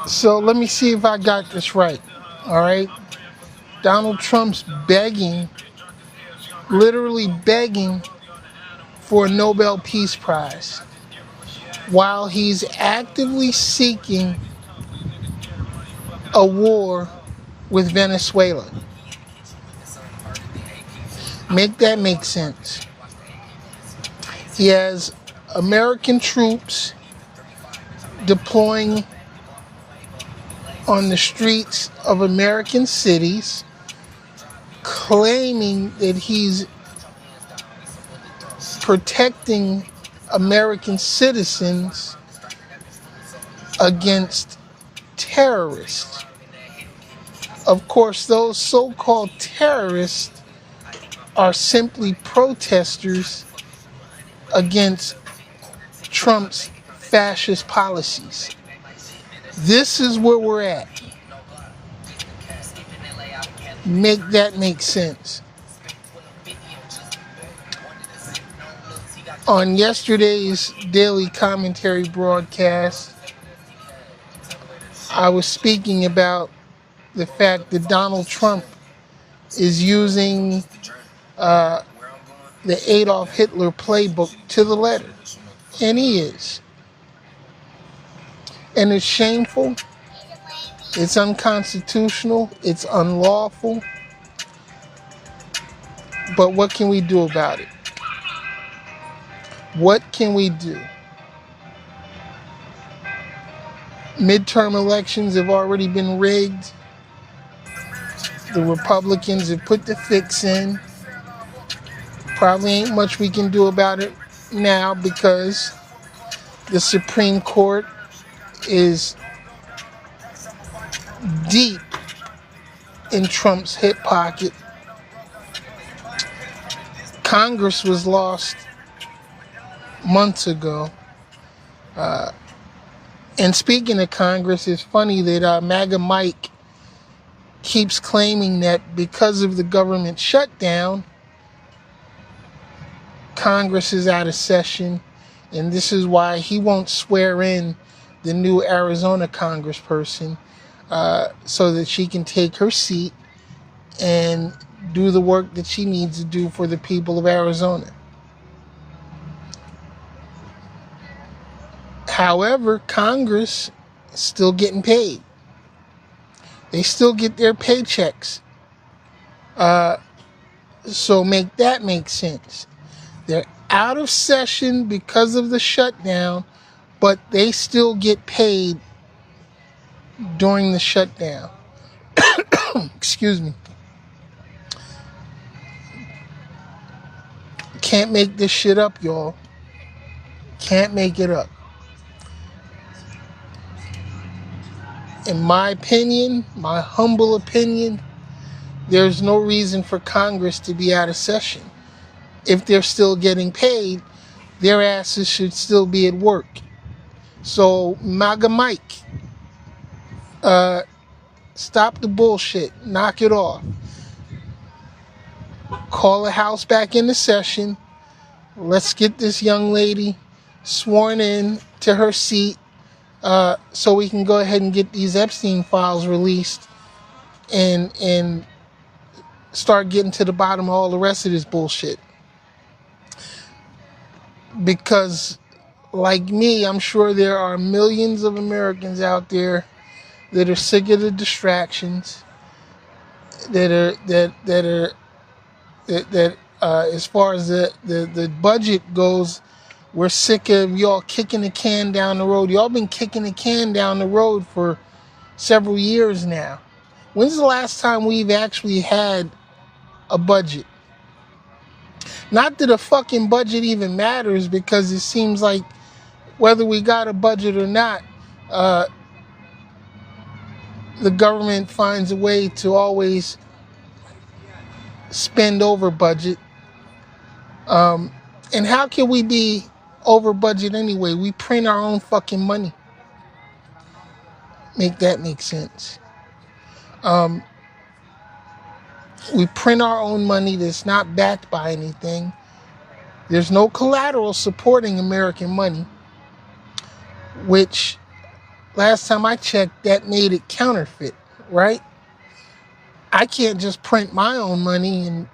So let me see if I got this right. All right. Donald Trump's begging, literally begging for a Nobel Peace Prize while he's actively seeking a war with Venezuela. Make that make sense. He has American troops deploying on the streets of American cities, claiming that he's protecting American citizens against terrorists. Of course, those so-called terrorists are simply protesters against Trump's fascist policies. This is where we're at. Make that make sense. On yesterday's daily commentary broadcast, I was speaking about the fact that Donald Trump is using the Adolf Hitler playbook to the letter. And he is. And it's shameful. It's unconstitutional. It's unlawful. But what can we do about it? What can we do? Midterm elections have already been rigged. The Republicans have put the fix in. Probably ain't much we can do about it now because the Supreme Court is deep in Trump's hip pocket. Congress was lost months ago. And speaking of Congress, it's funny that MAGA Mike keeps claiming that because of the government shutdown, Congress is out of session, and this is why he won't swear in the new Arizona congressperson so that she can take her seat and do the work that she needs to do for the people of Arizona. However, Congress is still getting paid. They still get their paychecks. So make that make sense. They're out of session because of the shutdown, but they still get paid during the shutdown. Excuse me. Can't make this shit up, y'all. Can't make it up. In my opinion, my humble opinion, there's no reason for Congress to be out of session. If they're still getting paid, their asses should still be at work. So, MAGA Mike, stop the bullshit. Knock it off. Call the House back into session. Let's get this young lady sworn in to her seat so we can go ahead and get these Epstein files released and start getting to the bottom of all the rest of this bullshit. Because, like me, I'm sure there are millions of Americans out there that are sick of the distractions, that as far as the budget goes, we're sick of y'all kicking the can down the road. Y'all been kicking the can down the road for several years now. When's the last time we've actually had a budget? Not that a fucking budget even matters, because it seems like whether we got a budget or not, the government finds a way to always spend over budget. And how can we be over budget anyway? We print our own fucking money. Make that make sense. We print our own money that's not backed by anything. There's no collateral supporting American money, which last time I checked, that made it counterfeit, right? I can't just print my own money and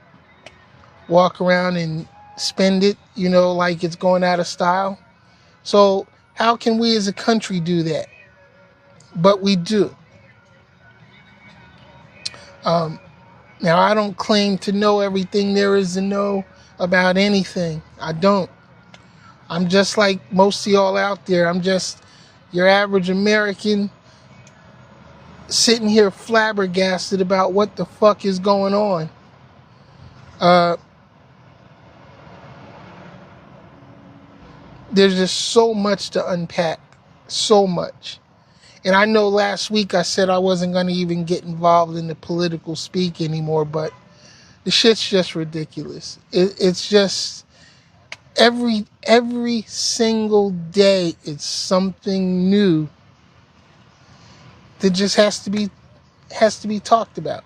walk around and spend it, like it's going out of style. So how can we as a country do that? But we do. Now, I don't claim to know everything there is to know about anything. I don't. I'm just like most of y'all out there. I'm just your average American sitting here flabbergasted about what the fuck is going on. There's just so much to unpack. So much. And I know last week I said I wasn't going to even get involved in the political speak anymore, but the shit's just ridiculous. It's just every single day it's something new that just has to be talked about.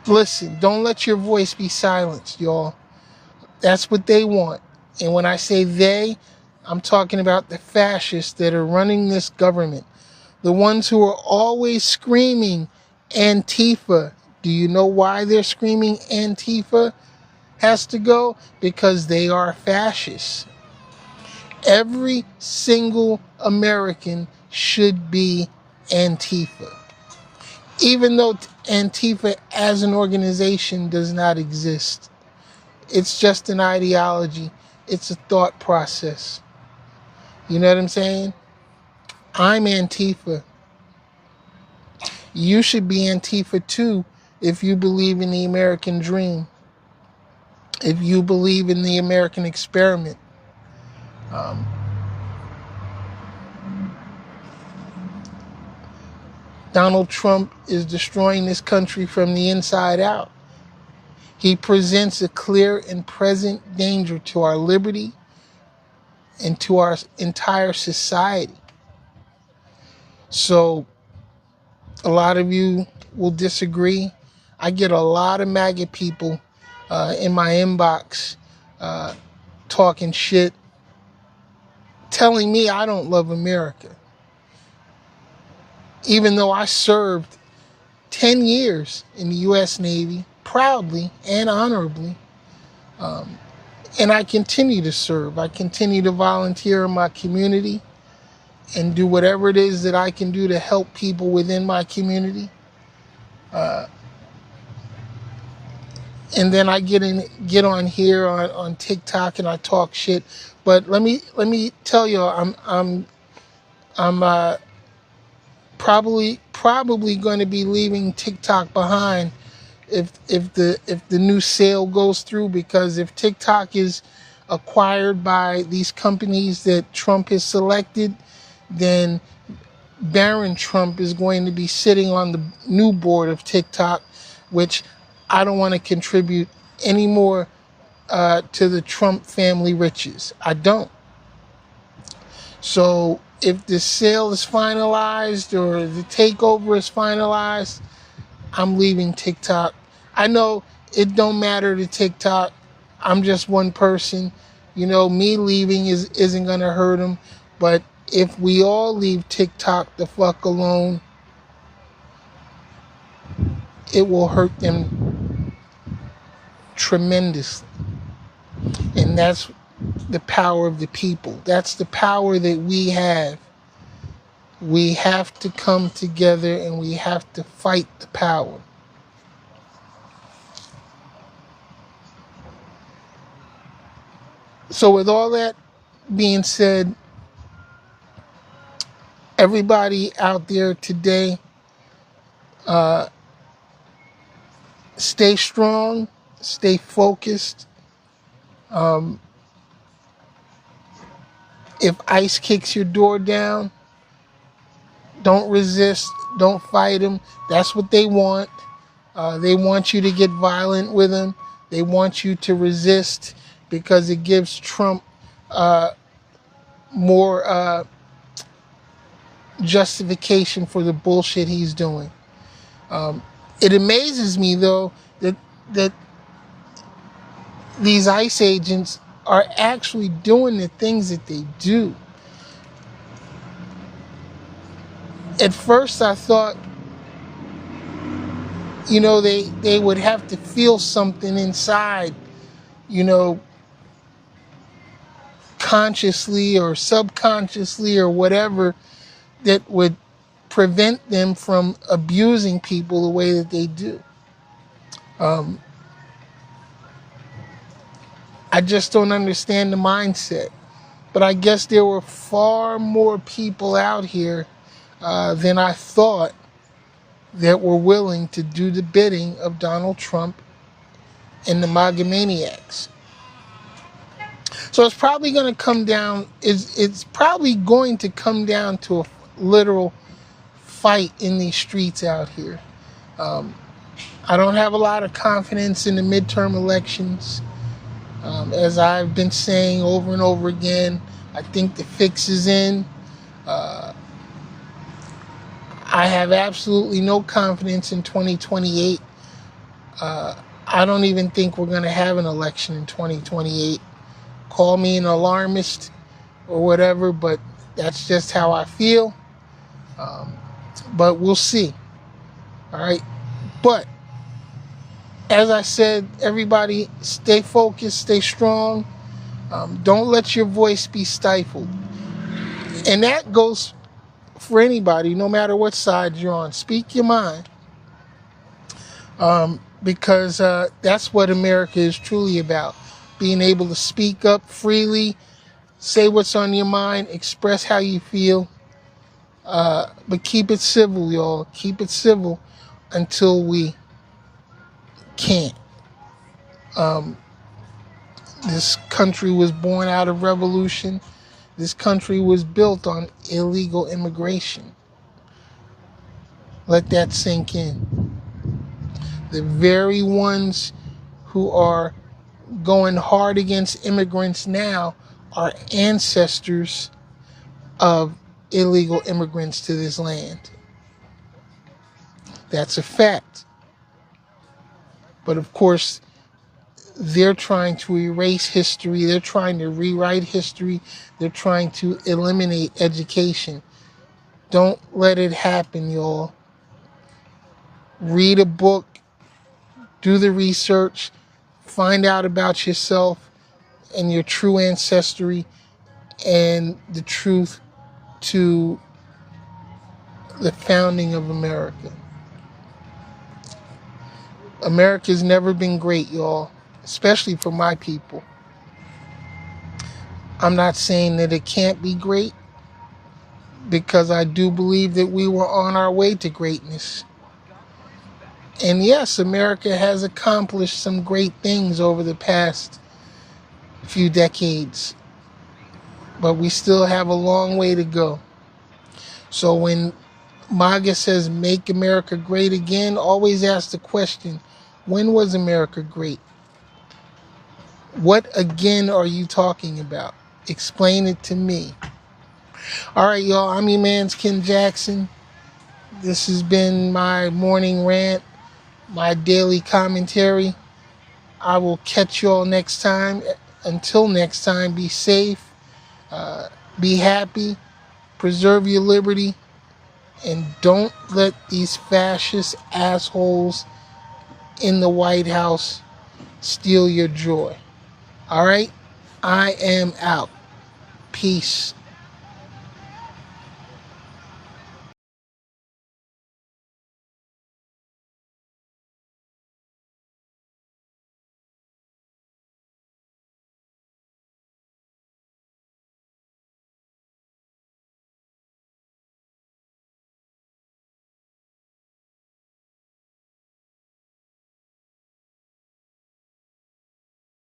Listen, don't let your voice be silenced, y'all. That's what they want. And when I say they, I'm talking about the fascists that are running this government. The ones who are always screaming Antifa. Do you know why they're screaming Antifa has to go? Because they are fascists. Every single American should be Antifa. Even though Antifa as an organization does not exist. It's just an ideology. It's a thought process. You know what I'm saying? I'm Antifa. You should be Antifa too if you believe in the American dream. If you believe in the American experiment. Donald Trump is destroying this country from the inside out. He presents a clear and present danger to our liberty and to our entire society. So, a lot of you will disagree. I get a lot of MAGA people in my inbox talking shit, telling me I don't love America. Even though I served 10 years in the U.S. Navy, proudly and honorably, and I continue to serve. I continue to volunteer in my community and do whatever it is that I can do to help people within my community. And then I get on here on TikTok and I talk shit. But let me tell you, I'm probably going to be leaving TikTok behind if the new sale goes through, because if TikTok is acquired by these companies that Trump has selected, then Barron Trump is going to be sitting on the new board of TikTok, which I don't want to contribute any more to the Trump family riches. I don't. So if the sale is finalized or the takeover is finalized, I'm leaving TikTok. I know it don't matter to TikTok. I'm just one person. Me leaving isn't going to hurt them. But if we all leave TikTok the fuck alone, it will hurt them tremendously. And that's the power of the people. That's the power that we have. We have to come together and we have to fight the power. So with all that being said, everybody out there today, stay strong, stay focused. If ICE kicks your door down, don't resist, don't fight them. That's what they want. They want you to get violent with them. They want you to resist because it gives Trump more justification for the bullshit he's doing. It amazes me, though, that these ICE agents are actually doing the things that they do. At first I thought, they would have to feel something inside, you know, consciously or subconsciously or whatever, that would prevent them from abusing people the way that they do. I just don't understand the mindset. But I guess there were far more people out here than I thought that were willing to do the bidding of Donald Trump and the MAGA maniacs. So it's probably going to come down. It's probably going to come down to a literal fight in these streets out here. I don't have a lot of confidence in the midterm elections. As I've been saying over and over again, I think the fix is in. I have absolutely no confidence in 2028. I don't even think we're going to have an election in 2028. Call me an alarmist or whatever, but that's just how I feel. But we'll see. All right. But as I said, everybody stay focused, stay strong. Don't let your voice be stifled. And that goes for anybody, no matter what side you're on. Speak your mind. Because that's what America is truly about. Being able to speak up freely, say what's on your mind, express how you feel. But keep it civil, y'all. Keep it civil until we can't. This country was born out of revolution. This country was built on illegal immigration. Let that sink in. The very ones who are going hard against immigrants now are ancestors of illegal immigrants to this land. That's a fact. But of course, they're trying to erase history. They're trying to rewrite history. They're trying to eliminate education. Don't let it happen, y'all. Read a book. Do the research. Find out about yourself and your true ancestry and the truth to the founding of America. America's never been great, y'all, especially for my people. I'm not saying that it can't be great, because I do believe that we were on our way to greatness. And yes, America has accomplished some great things over the past few decades, but we still have a long way to go. So when MAGA says make America great again, always ask the question, when was America great? What again are you talking about? Explain it to me. All right, y'all, I'm your man's Ken Jackson. This has been my morning rant, my daily commentary. I will catch y'all next time. Until next time, be safe, be happy, preserve your liberty, and don't let these fascist assholes in the White House steal your joy. All right? I am out. Peace.